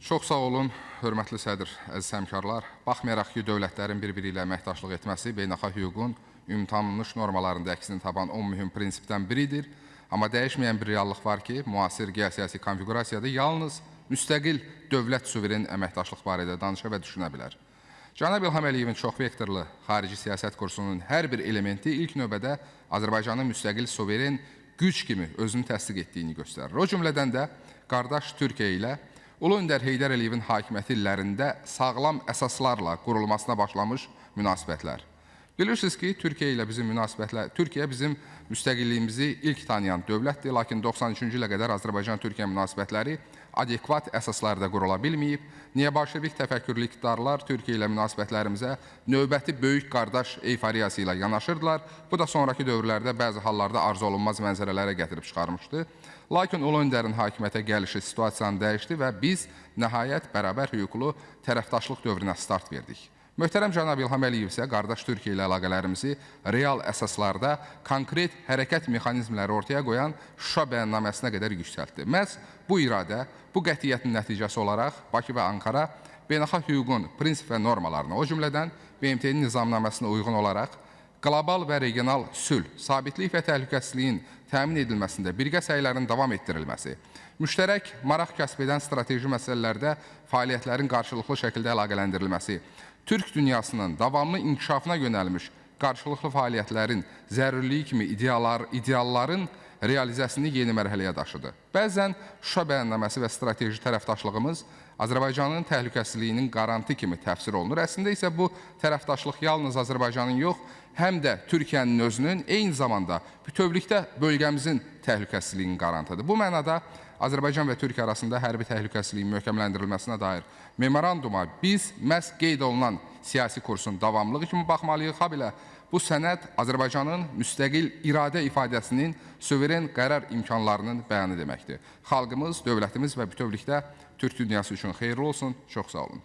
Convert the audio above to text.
Çox sağ olun, hörmətli sədr, əziz həmkarlar. Baxmayaraq ki, dövlətlərin bir-biri ilə əməkdaşlıq etməsi beynəlxalq hüququn ümumtanınmış normalarında əksini taban 10 mühüm prinsipdən biridir. Amma dəyişməyən bir reallıq var ki, müasir geosiyasi konfigurasiyada yalnız müstəqil dövlət suveren əməkdaşlıq barədə danışa və düşünə bilər. Cənab İlham Əliyevin çoxvektorlu xarici siyasət kursunun hər bir elementi ilk növbədə Azərbaycanın müstəqil suveren güc kimi özünü təsdiq etdiyini göstərir. O cümlədən də qardaş Türkiyə ilə Ulu Öndər Heydər Əliyevin hakimiyyəti illərində sağlam əsaslarla qurulmasına başlamış münasibətlər. Bilirsiniz ki, Türkiyə bizim müstəqilliyimizi ilk tanıyan dövlətdir, lakin 93-cü ilə qədər Azərbaycan-Türkiyə münasibətləri adekvat əsaslarda qurula bilməyib. Neobolşevik təfəkkürlü iktidarlar Türkiyə ilə münasibətlərimizə növbəti böyük qardaş eyfariyası ilə yanaşırdılar. Bu da sonraki dövrlərdə bəzi hallarda arzu olunmaz mənzərələrə gətirib çıxarmışdı. Lakin Ulu Öndərin hakimiyyətə gəlişi situasiyanı dəyişdi və biz nəhayət bərabər hüquqlu tərəfdaşlıq dövrünə start verdik. Möhtərəm cənab İlham Əliyev isə qardaş Türkiyə ilə əlaqələrimizi real əsaslarda konkret hərəkət mexanizmləri ortaya qoyan Şuşa bəyannaməsinə qədər yüksəltdi. Məhz bu iradə, bu qətiyyətin nəticəsi olaraq Bakı və Ankara beynəlxalq hüququn prinsip və normalarına, o cümlədən BMT-nin nizamnaməsinə uyğun olaraq qlobal və regional sülh, sabitlik və təhlükəsizliyin təmin edilməsində birgə səylərin davam etdirilməsi, müştərək maraq kəsb edən strateji məsələlərdə fəaliyyətlərin qarşılıqlı şəkildə əlaqələndirilməsi, Türk dünyasının davamlı inkişafına yönəlmiş qarşılıqlı fəaliyyətlərin zəruriliyi kimi idealların realizəsini yeni mərhələyə daşıdı. Bəzən Şuşa bəyannaməsi və strateji tərəfdaşlığımız Azərbaycanın təhlükəsizliyinin qarantı kimi təfsir olunur. Əslində isə bu tərəfdaşlıq yalnız Azərbaycanın yox, həm də Türkiyənin özünün, eyni zamanda bütövlükdə bölgəmizin təhlükəsizliyinin qarantıdır. Bu mənada Azərbaycan və Türkiyə arasında hərbi təhlükəsizliyin möhkəmləndirilməsinə dair memoranduma biz məhz qeyd olunan siyasi kursun davamlılığı kimi baxmalıyıq. Habelə bu sənəd Azərbaycanın müstəqil iradə ifadəsinin suveren qərar imkanlarının bəyanı deməkdir. Xalqımız, dövlətimiz və bütövlükdə Türk dünyası üçün xeyirli olsun. Çox sağ olun.